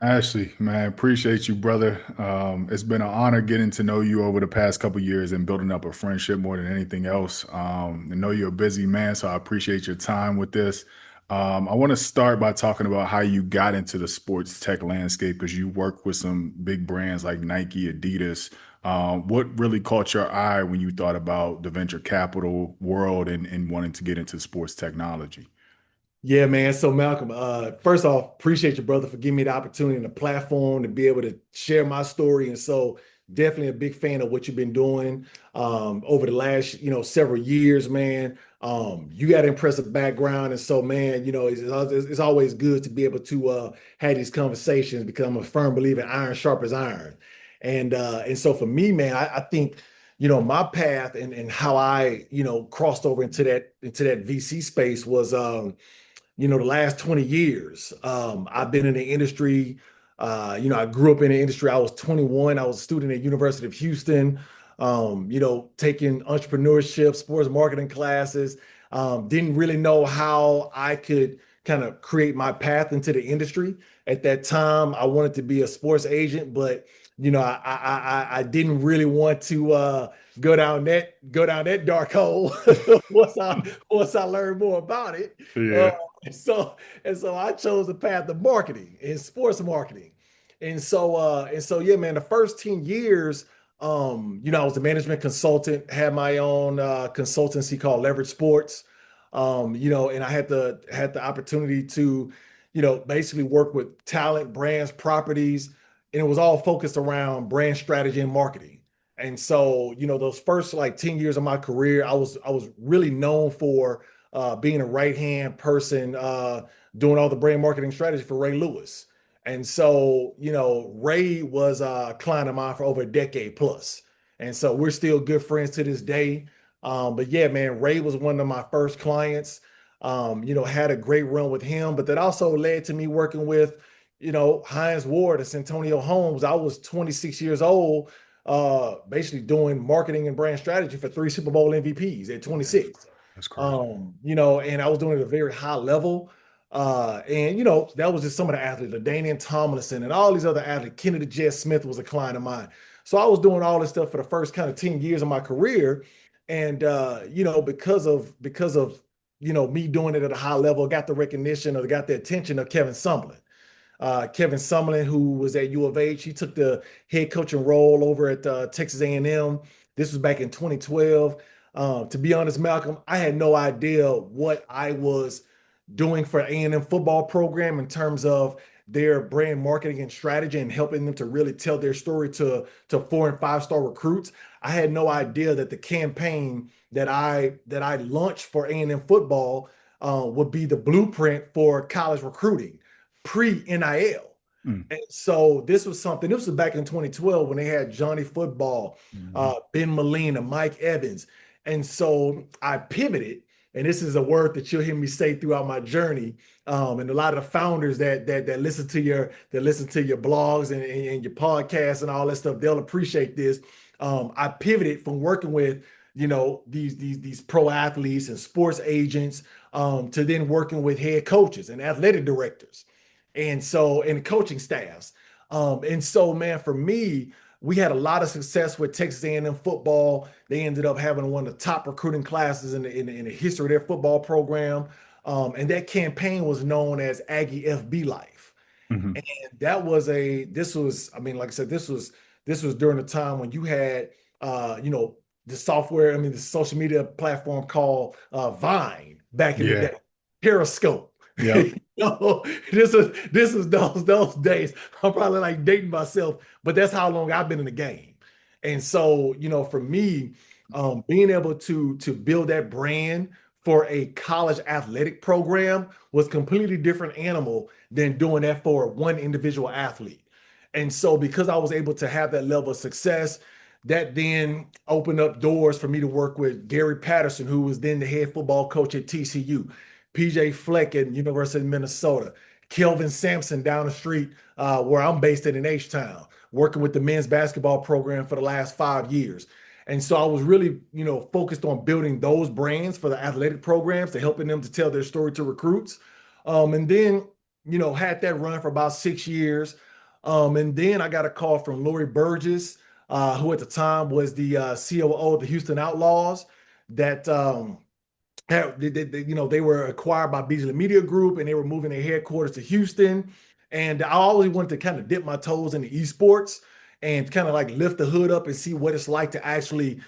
Ashley, man, appreciate you, brother. It's been an honor getting to know you over the past couple years and building up a friendship more than anything else. I know you're a busy man, so I appreciate your time with this. I want to start by talking about how you got into the sports tech landscape because you work with some big brands like Nike, Adidas. What really caught your eye when you thought about the venture capital world and wanting to get into sports technology? Yeah, man. So Malcolm, first off, appreciate you, brother, for giving me the opportunity and the platform to be able to share my story. And so definitely a big fan of what you've been doing over the last, several years, man. You got an impressive background. And so, man, it's always good to be able to have these conversations because I'm a firm believer in iron sharp as iron. And so for me, man, I think, my path and how I, crossed over into that VC space was the last 20 years. I've been in the industry. I grew up in the industry. I was 21. I was a student at University of Houston, taking entrepreneurship, sports marketing classes. Didn't really know how I could kind of create my path into the industry. At that time, I wanted to be a sports agent, but I didn't really want to go down that dark hole once I learned more about it. Uh, Yeah. and so I chose the path of marketing and sports marketing. And so yeah, man, the first 10 years, I was a management consultant, had my own consultancy called Leverage Sports. And I had the opportunity to, basically work with talent, brands, properties, and it was all focused around brand strategy and marketing. And so, those first like 10 years of my career, I was really known for being a right hand person, doing all the brand marketing strategy for Ray Lewis. And so, Ray was a client of mine for over a decade plus. And so we're still good friends to this day. But yeah, man, Ray was one of my first clients. Had a great run with him, but that also led to me working with, Hines Ward and Santonio Holmes. I was 26 years old, basically doing marketing and brand strategy for three Super Bowl MVPs at Yeah, 26. that's crazy. And I was doing it at a very high level. And that was just some of the athletes, Danian Tomlinson and all these other athletes. Kennedy Jet Smith was a client of mine. So I was doing all this stuff for the first kind of 10 years of my career. And because of me doing it at a high level, got the recognition or got the attention of Kevin Sumlin. Kevin Sumlin, who was at U of H, he took the head coaching role over at Texas A&M. This was back in 2012. To be honest, Malcolm, I had no idea what I was doing for A&M football program in terms of their brand marketing and strategy and helping them to really tell their story to 4 and 5 star recruits. I had no idea that the campaign that I launched for A&M football would be the blueprint for college recruiting pre-NIL. Mm. And so this was back in 2012 when they had Johnny Football, Mhm. Ben Molina, Mike Evans. And so I pivoted, and this is a word that you'll hear me say throughout my journey. And a lot of the founders that listen to your blogs and your podcasts and all that stuff, they'll appreciate this. I pivoted from working with these pro athletes and sports agents to then working with head coaches and athletic directors and coaching staffs. And so, man, for me, we had a lot of success with Texas A&M football. They ended up having one of the top recruiting classes in the history of their football program. And that campaign was known as Aggie FB Life. Mhm. And this was, I mean, like I said, this was during the time when you had, the software, I mean, the social media platform called Vine back in the Yeah. day, Periscope. Yep. This is those days. I'm probably like dating myself, but that's how long I've been in the game. And so, for me, being able to build that brand for a college athletic program was completely different animal than doing that for one individual athlete. And so, because I was able to have that level of success, that then opened up doors for me to work with Gary Patterson, who was then the head football coach at TCU, PJ Fleck at University of Minnesota, Kelvin Sampson down the street where I'm based in H-Town, working with the men's basketball program for the last 5 years. And so I was really, focused on building those brands for the athletic programs to helping them to tell their story to recruits. And then, had that run for about 6 years. And then I got a call from Lori Burgess, who at the time was the COO of the Houston Outlaws, that they were acquired by Beasley Media Group, and they were moving their headquarters to Houston. And I always wanted to kind of dip my toes in the esports and kind of like lift the hood up and see what it's like to actually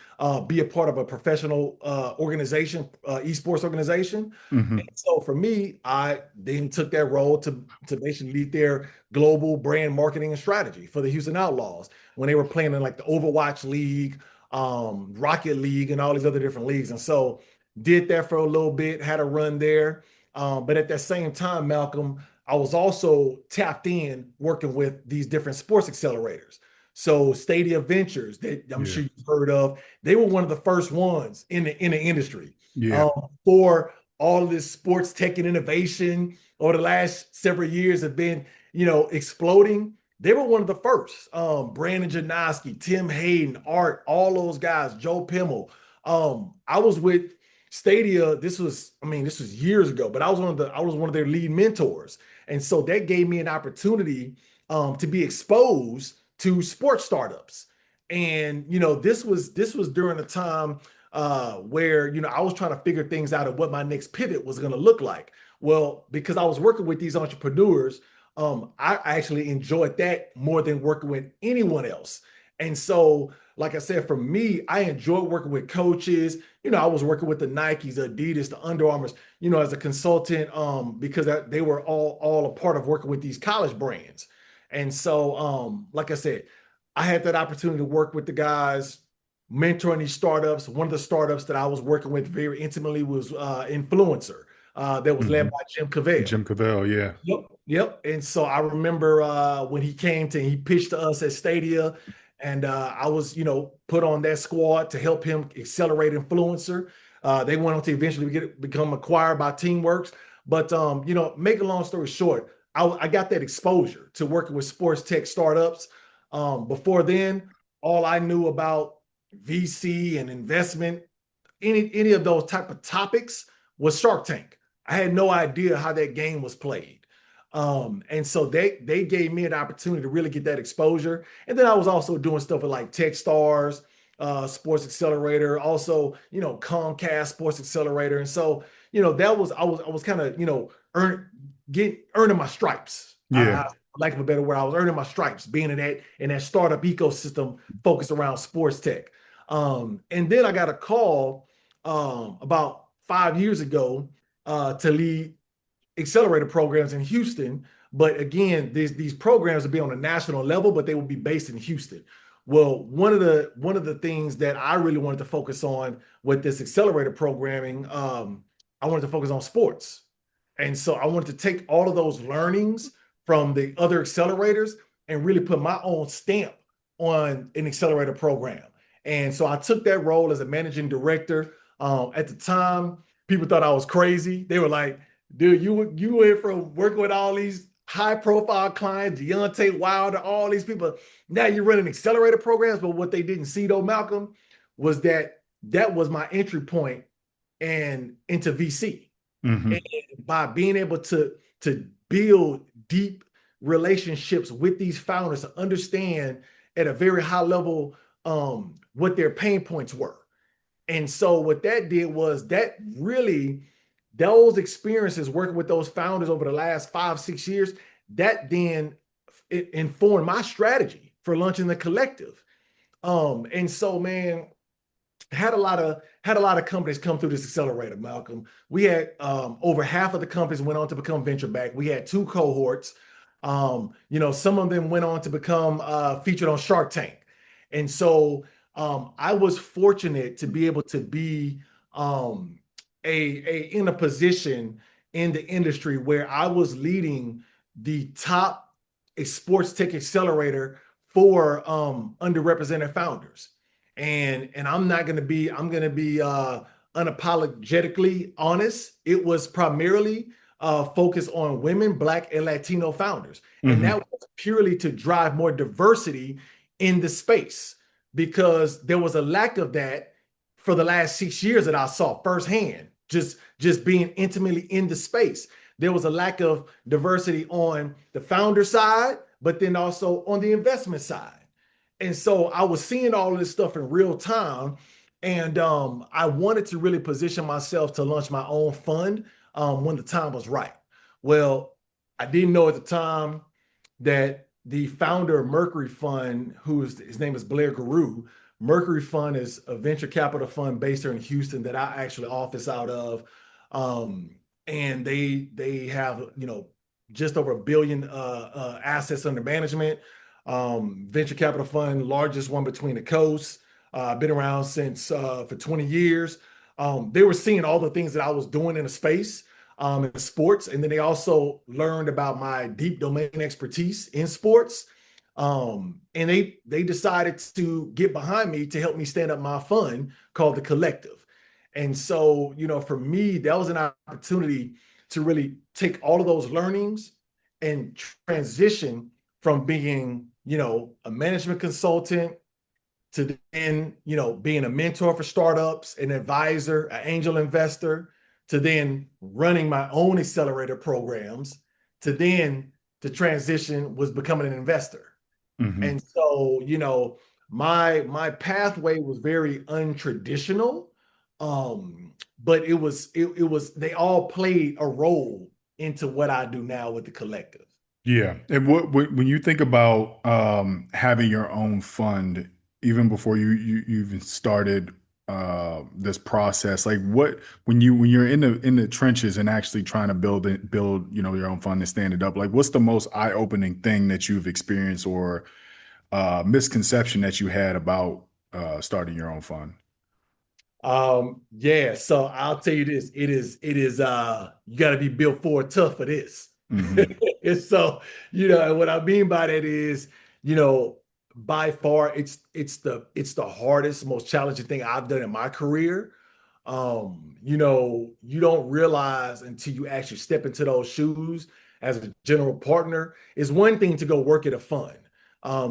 be a part of a professional organization, esports organization. And Hmm. so for me, I then took that role to basically lead their global brand marketing and strategy for the Houston Outlaws when they were playing in like the Overwatch League, Rocket League, and all these other different leagues. And so did that for a little bit, had a run there. But at that same time, Malcolm, I was also tapped in working with these different sports accelerators. So Stadia Ventures, that I'm Yeah. sure you've heard of, they were one of the first ones in the industry Yeah. for all of this sports tech and innovation over the last several years have been, exploding. They were one of the first. Brandon Janoski, Tim Hayden, Art, all those guys, Joe Pimmel. I was with Stadia. This was years ago, but I was one of their lead mentors, and so that gave me an opportunity to be exposed to sports startups. And this was during a time where I was trying to figure things out of what my next pivot was going to look like. Well, because I was working with these entrepreneurs, I actually enjoyed that more than working with anyone else. And so, like I said, for me, I enjoyed working with coaches. I was working with the Nikes, the Adidas, the Under Armours, as a consultant, because they were all a part of working with these college brands. And so, like I said, I had that opportunity to work with the guys, mentoring these startups. One of the startups that I was working with very intimately was Influencer, that was led Hmm. by Jim Cavell. Jim Cavell. Yeah. Yep, yep. And so I remember when he pitched to us at Stadia, and I was, put on that squad to help him accelerate Influencer. They went on to eventually become acquired by Teamworks. But make a long story short, I got that exposure to working with sports tech startups. Before then, all I knew about VC and investment, any of those type of topics, was Shark Tank. I had no idea how that game was played. And so they gave me an opportunity to really get that exposure. And then I was also doing stuff with like Techstars, Sports Accelerator, also, Comcast Sports Accelerator. And so, that was I was kind of, earning my stripes. Yeah. Lack of a better word, I was earning my stripes being in that startup ecosystem focused around sports tech. And then I got a call about 5 years ago to lead accelerator programs in Houston. But again, these programs will be on a national level, but they will be based in Houston. Well, one of the things that I really wanted to focus on with this accelerator programming, I wanted to focus on sports. And so I wanted to take all of those learnings from the other accelerators and really put my own stamp on an accelerator program. And so I took that role as a managing director. At the time, people thought I was crazy. They were like, dude, you went from working with all these high profile clients, Deontay Wilder, all these people. Now you're running accelerator programs. But what they didn't see though, Malcolm, was that was my entry point and into VC. And Hmm. by being able to build deep relationships with these founders to understand at a very high level what their pain points were. And so what that did was that really those experiences working with those founders over the last 5, 6 years, that then it informed my strategy for launching the Collectiv. And so, man, had a lot of companies come through this accelerator, Malcolm. We had over half of the companies went on to become venture backed. We had two cohorts. Some of them went on to become featured on Shark Tank. And so I was fortunate to be able to be in a position in the industry where I was leading the top sports tech accelerator for underrepresented founders. And I'm gonna be unapologetically honest. It was primarily focused on women, Black, and Latino founders, and that Hmm. was purely to drive more diversity in the space because there was a lack of that for the last 6 years that I saw firsthand. Just being intimately in the space, there was a lack of diversity on the founder side, but then also on the investment side. And so I was seeing all of this stuff in real time. And I wanted to really position myself to launch my own fund when the time was right. Well, I didn't know at the time that the founder of Mercury Fund, his name is Blair Guru. Mercury Fund is a venture capital fund based here in Houston that I actually office out of. And they have, just over $1 billion assets under management. Venture capital fund, largest one between the coasts. Been around since for 20 years. They were seeing all the things that I was doing in the space in sports, and then they also learned about my deep domain expertise in sports. And they decided to get behind me to help me stand up my fund called the Collectiv. And so, for me, that was an opportunity to really take all of those learnings and transition from being, a management consultant to then, being a mentor for startups, an advisor, an angel investor, to then running my own accelerator programs, to then the transition was becoming an investor. Hmm. And so, my pathway was very untraditional. But it was they all played a role into what I do now with the Collectiv. Yeah. And when you think about having your own fund, even before you even started this process, like what when you're in the trenches and actually trying to build your own fund and stand it up, like what's the most eye-opening thing that you've experienced or misconception that you had about starting your own fund? Yeah, so I'll tell you this, it is you got to be built for it, tough for this. Hmm. And so, and what I mean by that is, you know, by far it's the hardest, most challenging thing I've done in my career. You don't realize until you actually step into those shoes as a general partner. It's one thing to go work at a fund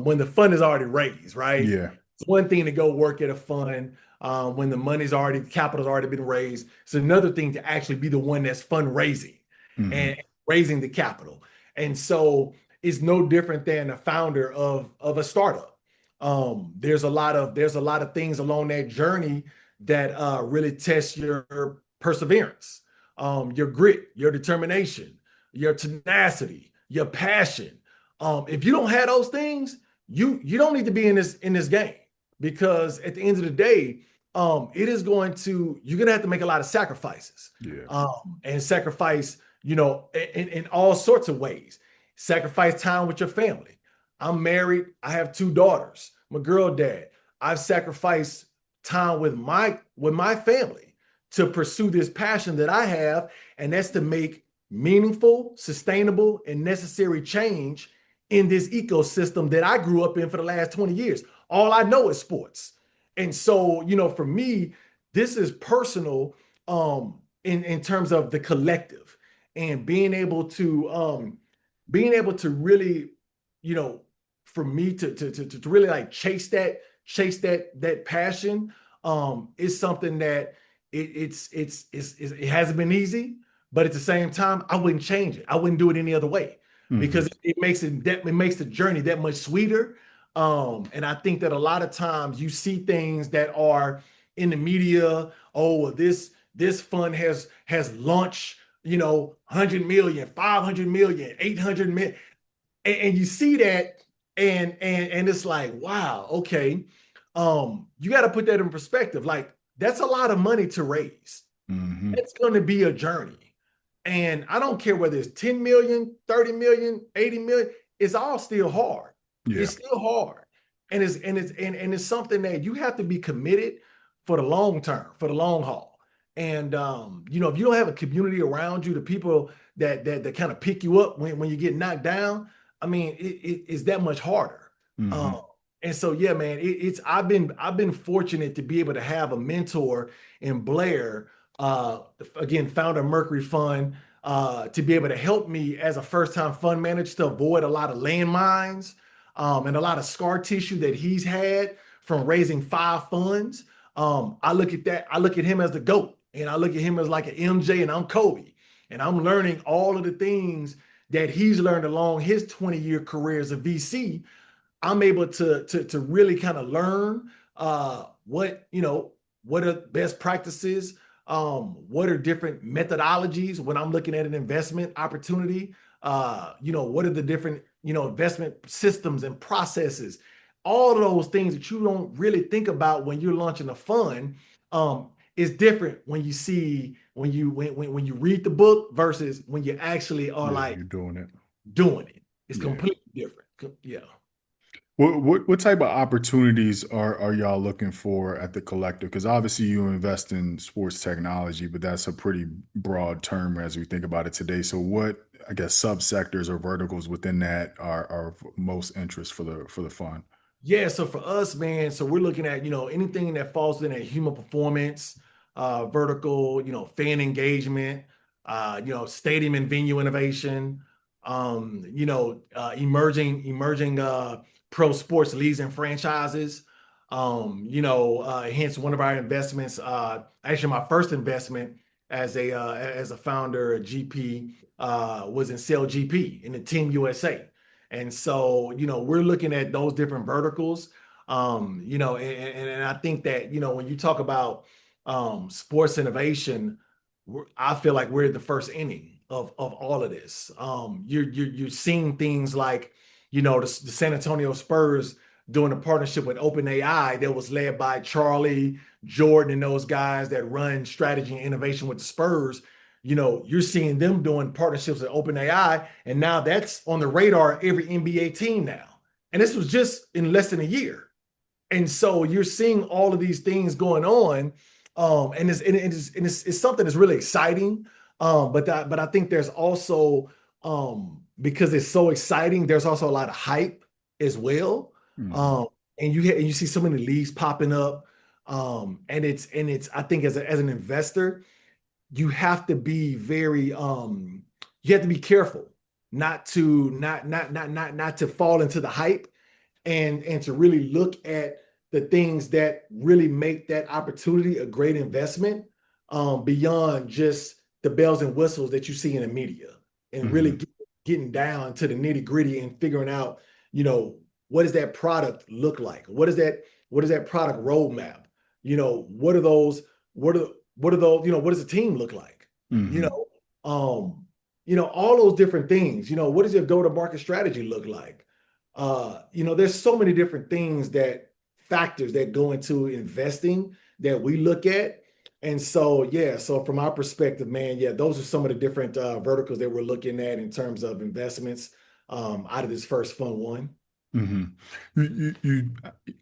when the fund is already raised, right? Yeah. It's one thing to go work at a fund when the capital's already been raised. It's another thing to actually be the one that's fundraising and Hmm. raising the capital. And so it's no different than a founder of a startup. There's a lot of things along that journey that really test your perseverance, your grit, your determination, your tenacity, your passion. If you don't have those things, you don't need to be in this game, because at the end of the day, you're gonna have to make a lot of sacrifices, Yeah. and sacrifice, in all sorts of ways. Sacrifice time with your family. I'm married. I have two daughters. I'm a girl dad. I've sacrificed time with my family to pursue this passion that I have, and that's to make meaningful, sustainable, and necessary change in this ecosystem that I grew up in for the last 20 years. All I know is sports. And so, for me, this is personal in terms of the Collectiv, and being able to really, you know, for me to really like chase that passion is something that it hasn't been easy, but at the same time, I wouldn't change it. I wouldn't do it any other way, because Hmm. it makes the journey that much sweeter. And I think that a lot of times you see things that are in the media. Oh, well, this fund has launched, 100 million, 500 million, 800 million, and you see that, and it's like, wow, okay. You got to put that in perspective. Like, that's a lot of money to raise. Hmm. It's going to be a journey. And I don't care whether it's 10 million, 30 million, 80 million, it's all still hard. Yeah. It's still hard. And it's something that you have to be committed for the long term, for the long haul. And if you don't have a community around you, the people that kind of pick you up when you get knocked down, I mean, it's that much harder. Um, Hmm. and so, yeah, man, I've been fortunate to be able to have a mentor in Blair, again, founder of Mercury Fund, to be able to help me as a first-time fund manager to avoid a lot of landmines, and a lot of scar tissue that he's had from raising 5 funds. I look at that. I look at him as the GOAT, and I look at him as like an MJ, and I'm Kobe, and I'm learning all of the things that he's learned along his 20-year career as a VC, I'm able to really kind of learn what what are best practices, what are different methodologies when I'm looking at an investment opportunity. What are the different investment systems and processes, all of those things that you don't really think about when you're launching a fund. Is different when you see when you read the book versus when you actually are Yeah, like you're doing it. doing it. It's Yeah. completely different. Yeah. What type of opportunities are y'all looking for at the Collective? Because obviously you invest in sports technology, but that's a pretty broad term as we think about it today. So what, I guess, subsectors or verticals within that are of most interest for the fund? Yeah, so for us, man, so we're looking at, anything that falls in a human performance, vertical, fan engagement, stadium and venue innovation, emerging pro sports leagues and franchises. Hence one of our investments, actually my first investment as a founder, a GP, was in Cell GP in the Team USA. And so, we're looking at those different verticals. And I think that, when you talk about sports innovation, I feel like we're at the first inning of all of this. You're seeing things like, the San Antonio Spurs doing a partnership with OpenAI that was led by Charlie, Jordan, and those guys that run strategy and innovation with the Spurs. You're seeing them doing partnerships with OpenAI, and now that's on the radar of every NBA team now. And this was just in less than a year. And so you're seeing all of these things going on, and it's something that's really exciting. But I think there's also, because it's so exciting, there's also a lot of hype as well. Hmm. Um, and you see so many leagues popping up, and it's I think as an investor you have to be very you have to be careful not to fall into the hype, and to really look at the things that really make that opportunity a great investment, beyond just the bells and whistles that you see in the media, and really Hmm. getting down to the nitty gritty and figuring out, what does that product look like? What is that product roadmap? What are those, what are what are those, what does a team look like? You Hmm. know, all those different things. What does your go-to-market strategy look like? There's so many different things, that factors that go into investing that we look at. And so, yeah, so from our perspective, man, yeah, those are some of the different verticals that we're looking at in terms of investments, out of this first fund one. Hmm.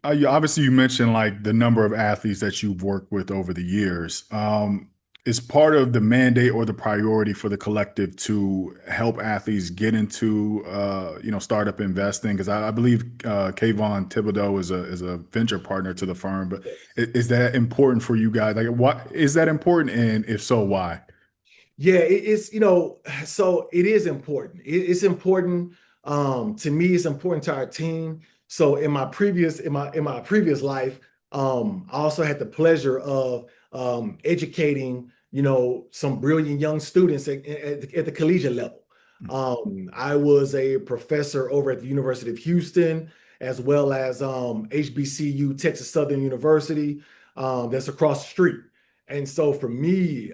Obviously you mentioned like the number of athletes that you've worked with over the years. Is part of the mandate or the priority for the Collective to help athletes get into startup investing? Because I believe Kayvon Thibodeau is a venture partner to the firm. But is that important for you guys? Like, what is that important, and if so, why? Yeah, so it is important. It's important, to me, it's important to our team. So in my previous life, I also had the pleasure of educating, some brilliant young students at the collegiate level. I was a professor over at the University of Houston, as well as HBCU, Texas Southern University, that's across the street. And so for me,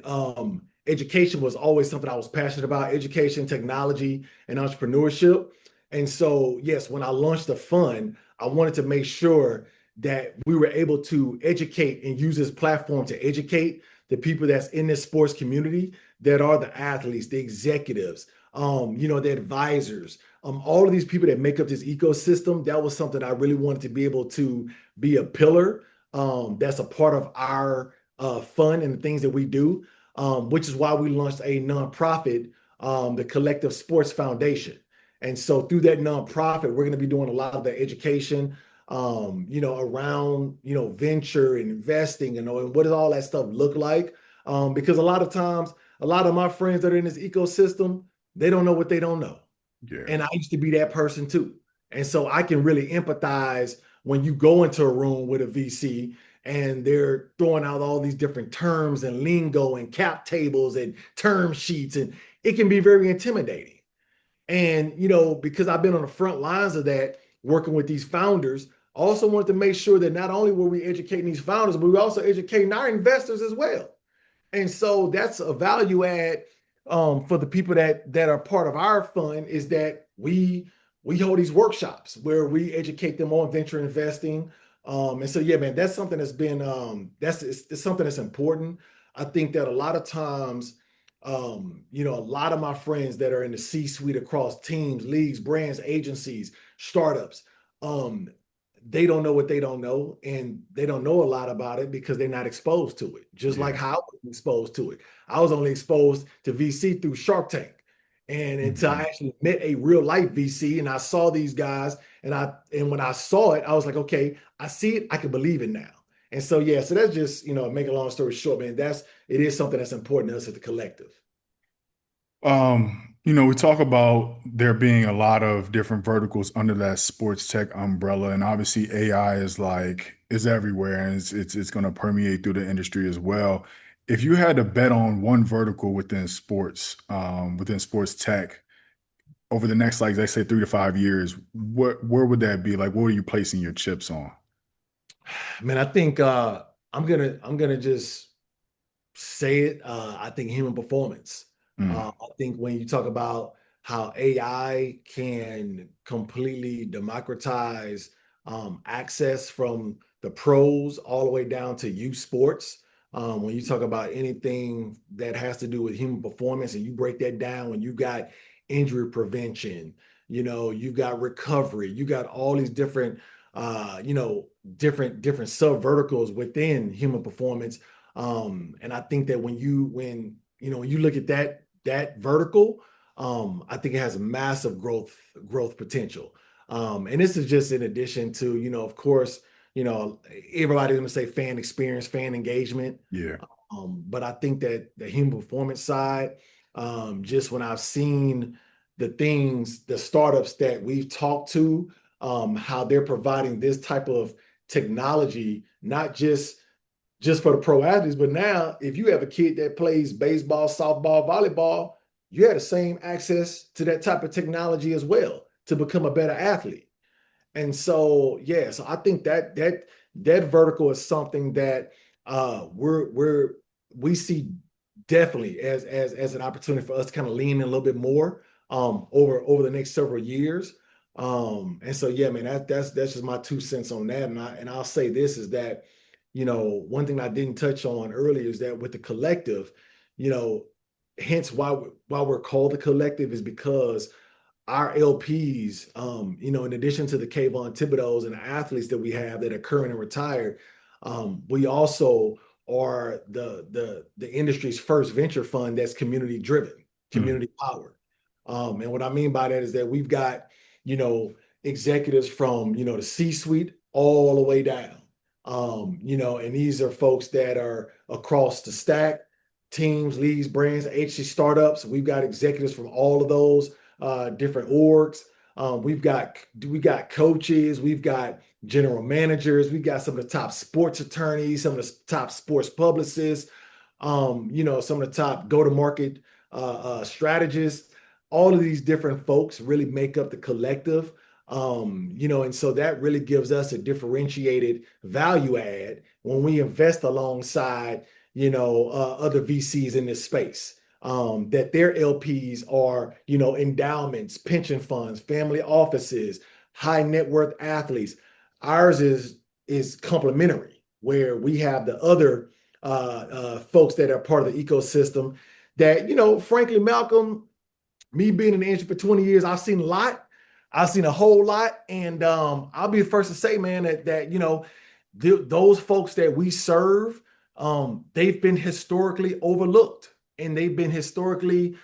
education was always something I was passionate about: education, technology, and entrepreneurship. And so, yes, when I launched the fund, I wanted to make sure that we were able to educate and use this platform to educate the people that's in this sports community, that are the athletes, the executives, the advisors, all of these people that make up this ecosystem. That was something I really wanted to be able to be a pillar, that's a part of our fund and the things that we do, which is why we launched a nonprofit, the Collective Sports Foundation. And so through that nonprofit, we're going to be doing a lot of the education, around, venture and investing, and what does all that stuff look like? Because a lot of times, a lot of my friends that are in this ecosystem, they don't know what they don't know. Yeah. And I used to be that person too. And so I can really empathize when you go into a room with a VC and they're throwing out all these different terms and lingo and cap tables and term sheets, and it can be very intimidating. And, because I've been on the front lines of that, working with these founders, I also wanted to make sure that not only were we educating these founders, but we were also educating our investors as well. And so that's a value add for the people that are part of our fund, is that we hold these workshops where we educate them on venture investing. And so yeah, man, that's something that's been it's something that's important. I think that a lot of times, a lot of my friends that are in the C-suite across teams, leagues, brands, agencies, startups, um, they don't know what they don't know, and they don't know a lot about it because they're not exposed to it. Just like Yeah. how I was exposed to it. I was only exposed to VC through Shark Tank. And until I Mhm. actually met a real life VC and I saw these guys, and when I saw it, I was like, okay, I see it, I can believe it now. And so yeah, so that's just, make a long story short, man, it is something that's important to us at the collective. We talk about there being a lot of different verticals under that sports tech umbrella, and obviously AI is everywhere, and it's going to permeate through the industry as well. If you had to bet on one vertical within sports tech over the next, like, let's say 3 to 5 years, where would that be? Like, what are you placing your chips on? Man, I think I'm gonna just say it. I think human performance. Mm, I think when you talk about how AI can completely democratize access from the pros all the way down to youth sports. When you talk about anything that has to do with human performance, and you break that down, when you got injury prevention, you've got recovery, you got all these different, different sub verticals within human performance. And I think that when you look at that vertical, I think it has massive growth potential. And this is just in addition to, of course, everybody's going to say fan experience, fan engagement. yeah. But I think that the human performance side, just when I've seen the startups that we've talked to, how they're providing this type of technology, not just for the pro athletes, but now if you have a kid that plays baseball, softball, volleyball, you have the same access to that type of technology as well to become a better athlete. And so, yeah, so I think that vertical is something that we see definitely as an opportunity for us to kind of lean in a little bit more over the next several years. And so, yeah, man, that's just my 2 cents on that. And I'll say this is that, one thing I didn't touch on earlier is that with the collective, you know, hence why we're called the collective is because our LPs, in addition to the Kayvon Thibodeaux and the athletes that we have that are current and retired, we also are the industry's first venture fund that's community driven, Mm, community powered. And what I mean by that is that we've got, you know, executives from, the C-suite all the way down. And these are folks that are across the stack, teams, leagues, brands, agency startups. We've got executives from all of those different orgs. We got coaches, we've got general managers, we've got some of the top sports attorneys, some of the top sports publicists, some of the top go-to-market strategists. All of these different folks really make up the collective. And so that really gives us a differentiated value add when we invest alongside, other VCs in this space, that their LPs are, endowments, pension funds, family offices, high net worth athletes. Ours is complementary, where we have the other folks that are part of the ecosystem. That, frankly, Malcolm, me being in the industry for 20 years, I've seen a lot. I've seen a whole lot, and I'll be the first to say, man, that those folks that we serve, they've been historically overlooked, and they've been historically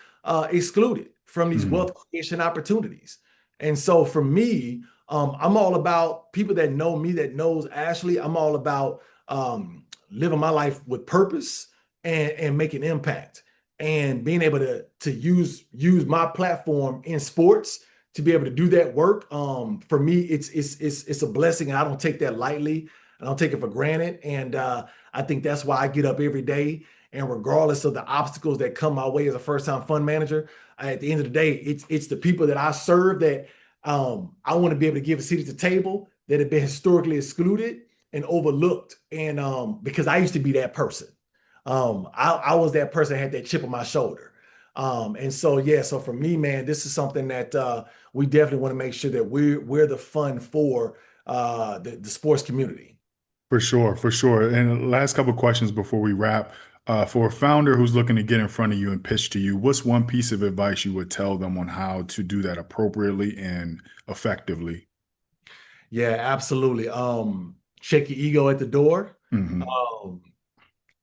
excluded from these mm, wealth creation opportunities. And so for me, I'm all about people that know me, that knows Ashley. I'm all about living my life with purpose and making impact, and being able to use my platform in sports to be able to do that work. For me, it's a blessing, and I don't take that lightly. I don't take it for granted. And I think that's why I get up every day And regardless of the obstacles that come my way as a first-time fund manager, at the end of the day, it's the people that I serve that I want to be able to give a seat at the table that have been historically excluded and overlooked. And because I used to be that person. I was that person that had that chip on my shoulder. And so yeah, so for me, man, this is something that we definitely want to make sure that we're the fund for the sports community. For sure, for sure. And last couple questions before we wrap. For a founder who's looking to get in front of you and pitch to you, what's one piece of advice you would tell them on how to do that appropriately and effectively? Yeah, absolutely. Check your ego at the door. Hmm. Um,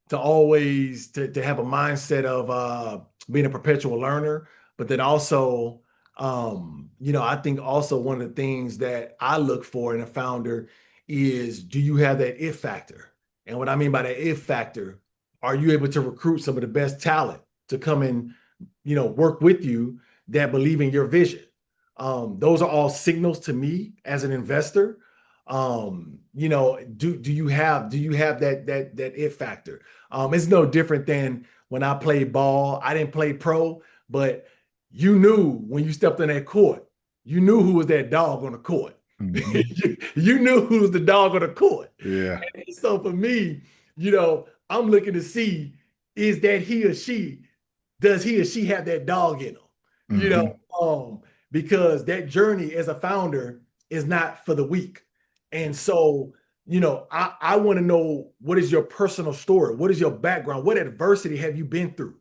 to always to have a mindset of being a perpetual learner, but then also, I think also one of the things that I look for in a founder is, do you have that if factor? And what I mean by that if factor, are you able to recruit some of the best talent to come and, work with you that believe in your vision? Those are all signals to me as an investor. Do you have that it factor? It's no different than when I played ball. I didn't play pro, but you knew when you stepped on that court, you knew who was that dog on the court. Hmm. You knew who was the dog on the court. Yeah. And so for me, I'm looking to see, is that he or she, does he or she have that dog in them? You know, Hmm. because that journey as a founder is not for the weak. And so, I want to know, what is your personal story? What is your background? What adversity have you been through?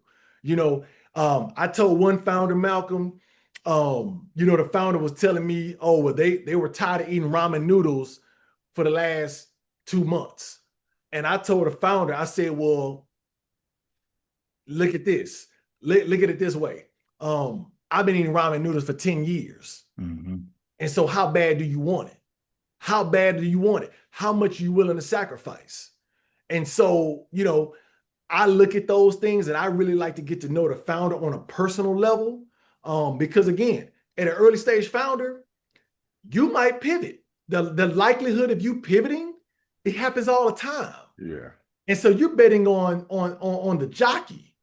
I told one founder, Malcolm, the founder was telling me, oh, well, they were tired of eating ramen noodles for the last 2 months. And I told the founder, I said, well, look at this. Look at it this way. I've been eating ramen noodles for 10 years. Hmm. And so how bad do you want it? How bad do you want it? How much are you willing to sacrifice? And so, I look at those things, and I really like to get to know the founder on a personal level. Because again, at an early stage founder, you might pivot. The likelihood of you pivoting, it happens all the time. Yeah. And so you're betting on the jockey.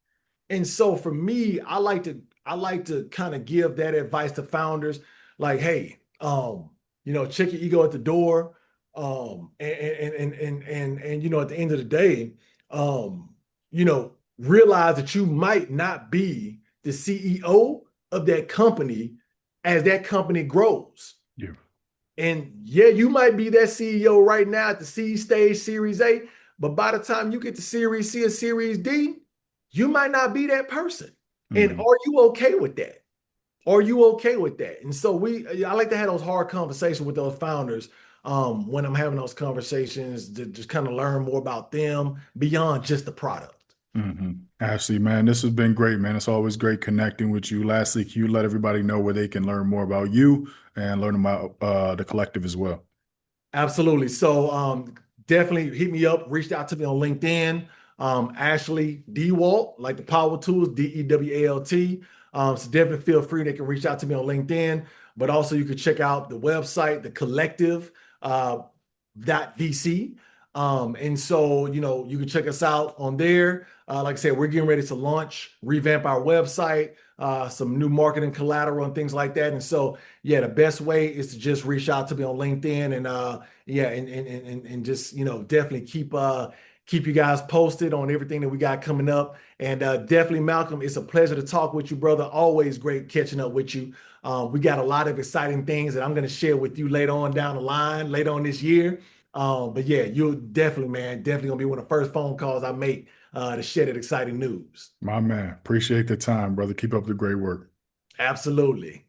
And so for me, I like to kind of give that advice to founders, like, hey, check your ego at the door. And at the end of the day, realize that you might not be the CEO of that company as that company grows. Yeah. And yeah, you might be that CEO right now at the seed stage, Series A, but by the time you get to Series C or Series D, you might not be that person. And Hmm. are you okay with that? Are you okay with that? And so I like to have those hard conversations with those founders when I'm having those conversations, to just kind of learn more about them beyond just the product. Hmm. Ashley, man, this has been great, man. It's always great connecting with you. Lastly, can you let everybody know where they can learn more about you and learn about the collective as well? Absolutely. So definitely hit me up, reached out to me on LinkedIn. Ashley Dewalt, like the power tools, Dewalt. So definitely feel free. They can reach out to me on LinkedIn, but also you can check out the website, the Collectiv .vc. And so, you can check us out on there. Like I said, we're getting ready to launch, revamp our website, some new marketing collateral and things like that. And so, yeah, the best way is to just reach out to me on LinkedIn, and yeah, and just, definitely keep you guys posted on everything that we got coming up. And definitely, Malcolm, it's a pleasure to talk with you, brother. Always great catching up with you. We got a lot of exciting things that I'm going to share with you later on down the line, later on this year. But yeah, you'll definitely, man, definitely gonna be one of the first phone calls I make to share that exciting news. My man, appreciate the time, brother. Keep up the great work. Absolutely.